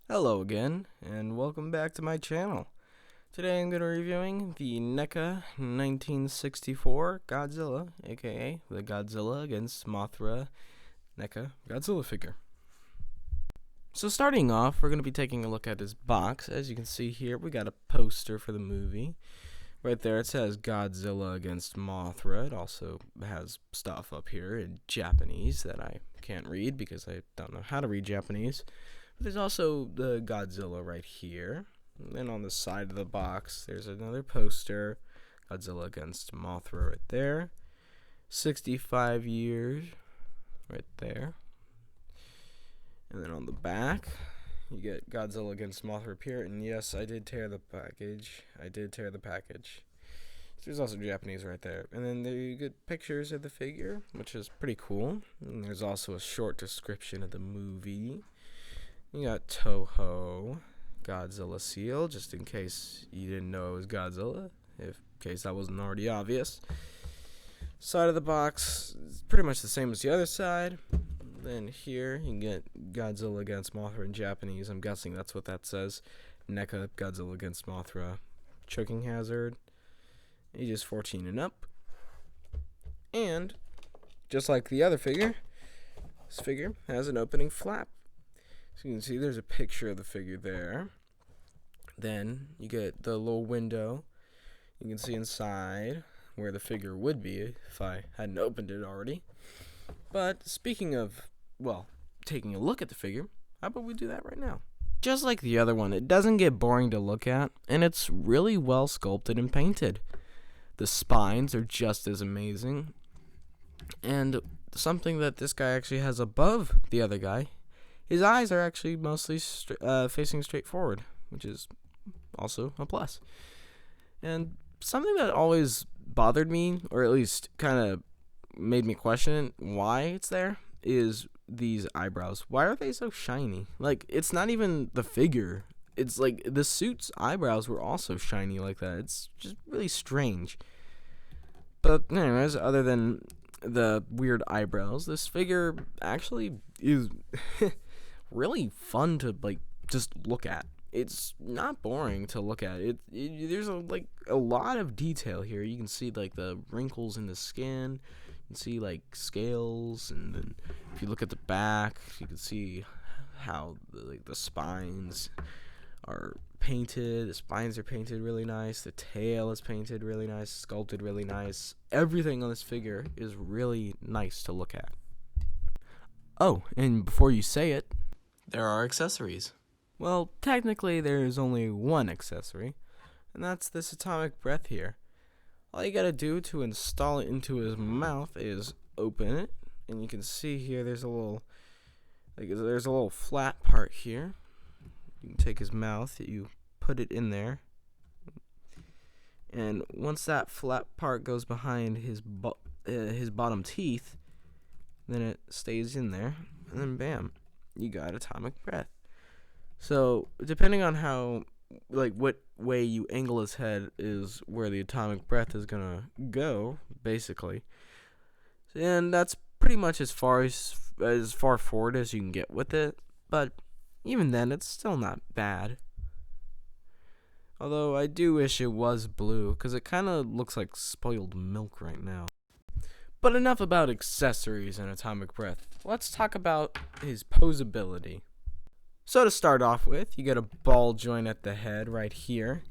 Hello again, and welcome back to my channel. Today I'm going to be reviewing the NECA 1964 Godzilla, aka the Godzilla against Mothra NECA Godzilla figure. So starting off, we're going to be taking a look at his box. As you can see here, we got a poster for the movie. Right there it says Godzilla against Mothra. It also has stuff up here in Japanese that I can't read because I don't know how to read Japanese. But there's also the Godzilla right here. And then on the side of the box, there's another poster. Godzilla against Mothra right there. 65 years right there. And then on the back, you get Godzilla against Mothra up here. And yes, I did tear the package. There's also Japanese right there. And then there you get pictures of the figure, which is pretty cool. And there's also a short description of the movie. You got Toho Godzilla seal, just in case you didn't know it was Godzilla, in case that wasn't already obvious. Side of the box is pretty much the same as the other side. Then here you can get Godzilla against Mothra in Japanese. I'm guessing that's what that says. NECA Godzilla against Mothra. Choking hazard. Ages 14 and up. And just like the other figure, this figure has an opening flap. So you can see there's a picture of the figure there. Then you get the little window. You can see inside where the figure would be if I hadn't opened it already. But speaking of, well, taking a look at the figure, how about we do that right now? Just like the other one, it doesn't get boring to look at, and it's really well sculpted and painted. The spines are just as amazing. And something that this guy actually has above the other guy, his eyes are actually mostly facing straight forward, which is also a plus. And something that always bothered me, or at least kind of made me question why it's there, is these eyebrows. Why are they so shiny? Like, it's not even the figure. It's like the suit's eyebrows were also shiny like that. It's just really strange. But anyways, other than the weird eyebrows, this figure actually is really fun to just look at. It's not boring to look at. There's a lot of detail here. You can see the wrinkles in the skin. You can see scales, and then if you look at the back, you can see how the spines are painted. The spines are painted really nice. The tail is painted really nice, sculpted really nice. Everything on this figure is really nice to look at. Oh, and before you say it, there are accessories. Well, technically there's only one accessory, and that's this atomic breath here. All you gotta do to install it into his mouth is open it, and you can see here there's a little flat part here. You can take his mouth, you put it in there, and once that flat part goes behind his bottom teeth, then it stays in there, and then bam, you got atomic breath. So depending on how what way you angle his head is where the atomic breath is gonna go, basically. And that's pretty much as far forward as you can get with it, but even then it's still not bad. Although I do wish it was blue, because it kind of looks like spoiled milk right now. But enough about accessories and atomic breath. Let's talk about his posability. So to start off with, you get a ball joint at the head right here.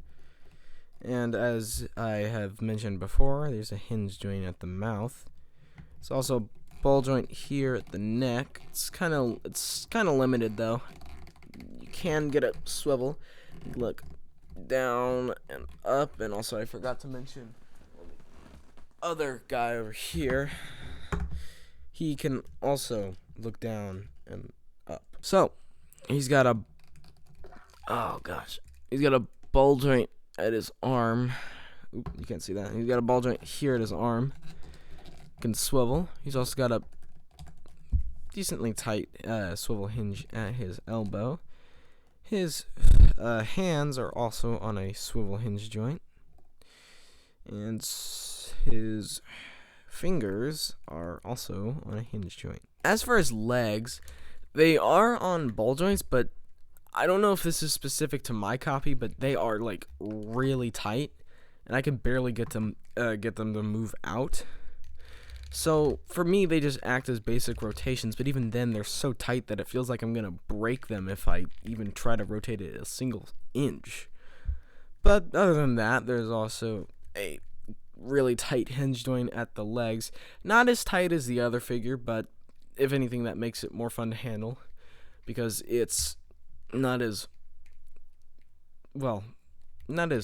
And as I have mentioned before, there's a hinge joint at the mouth. There's also a ball joint here at the neck. It's kind of limited though. You can get a swivel. Look down and up, and also I forgot to mention the other guy over here. He can also look down and up. So he's got a ball joint at his arm. Oop, you can't see that. He's got a ball joint here at his arm. Can swivel. He's also got a decently tight swivel hinge at his elbow. His hands are also on a swivel hinge joint, and his fingers are also on a hinge joint. As for his legs, they are on ball joints, but I don't know if this is specific to my copy, but they are like really tight, and I can barely get them to move out. So for me, they just act as basic rotations, but even then, they're so tight that it feels like I'm gonna break them if I even try to rotate it a single inch. But other than that, there's also a really tight hinge joint at the legs. Not as tight as the other figure, but if anything, that makes it more fun to handle because it's not as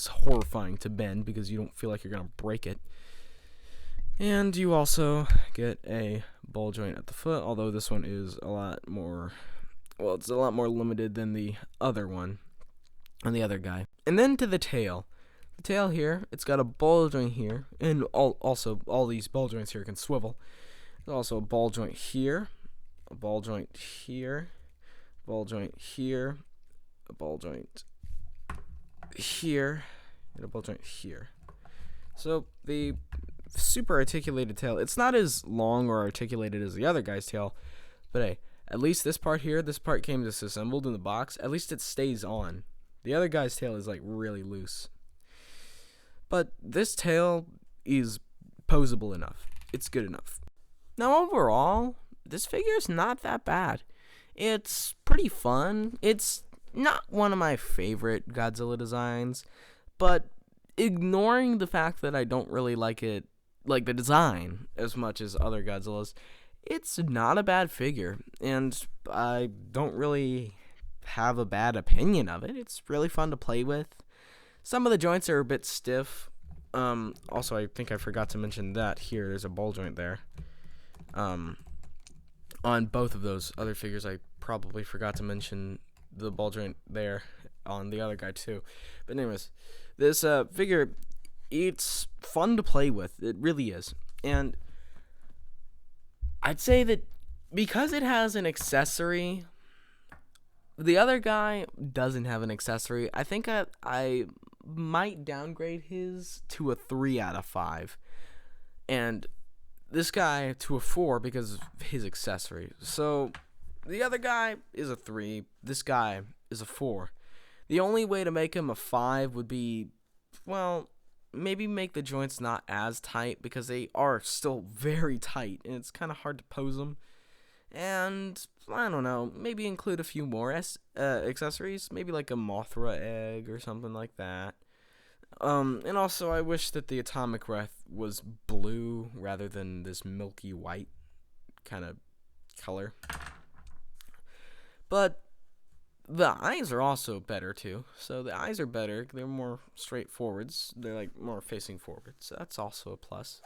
horrifying to bend because you don't feel like you're gonna break it. And you also get a ball joint at the foot, although this one is a lot more limited than the other one and the other guy. And then to the tail. The tail here, it's got a ball joint here, and all these ball joints here can swivel. There's also a ball joint here, a ball joint here, a ball joint here, a ball joint here, and a ball joint here. So the super articulated tail, it's not as long or articulated as the other guy's tail, but hey, at least this part came disassembled in the box. At least it stays on. The other guy's tail is like really loose. But this tail is posable enough. It's good enough. Now overall, this figure is not that bad. It's pretty fun. It's not one of my favorite Godzilla designs, but ignoring the fact that I don't really like the design as much as other Godzillas, it's not a bad figure, and I don't really have a bad opinion of it. It's really fun to play with. Some of the joints are a bit stiff. Also, I think I forgot to mention that here, there's a ball joint there. On both of those other figures, I probably forgot to mention the ball joint there on the other guy too. But anyways, this figure, it's fun to play with. It really is. And I'd say that because it has an accessory, the other guy doesn't have an accessory. I think I might downgrade his to a 3 out of 5. And this guy to a 4 because of his accessory. So the other guy is a 3. This guy is a 4. The only way to make him a 5 would be, well, maybe make the joints not as tight because they are still very tight and it's kind of hard to pose them. And I don't know, maybe include a few more accessories, maybe like a Mothra egg or something like that. And also I wish that the atomic breath was blue rather than this milky white kind of color. But the eyes are also better too. So the eyes are better. They're more straightforwards. They're like more facing forward. So that's also a plus.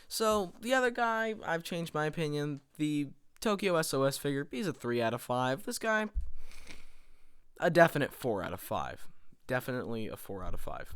So the other guy, I've changed my opinion. The Tokyo SOS figure, he's a 3 out of 5. This guy, a definite 4 out of 5. Definitely a 4 out of 5.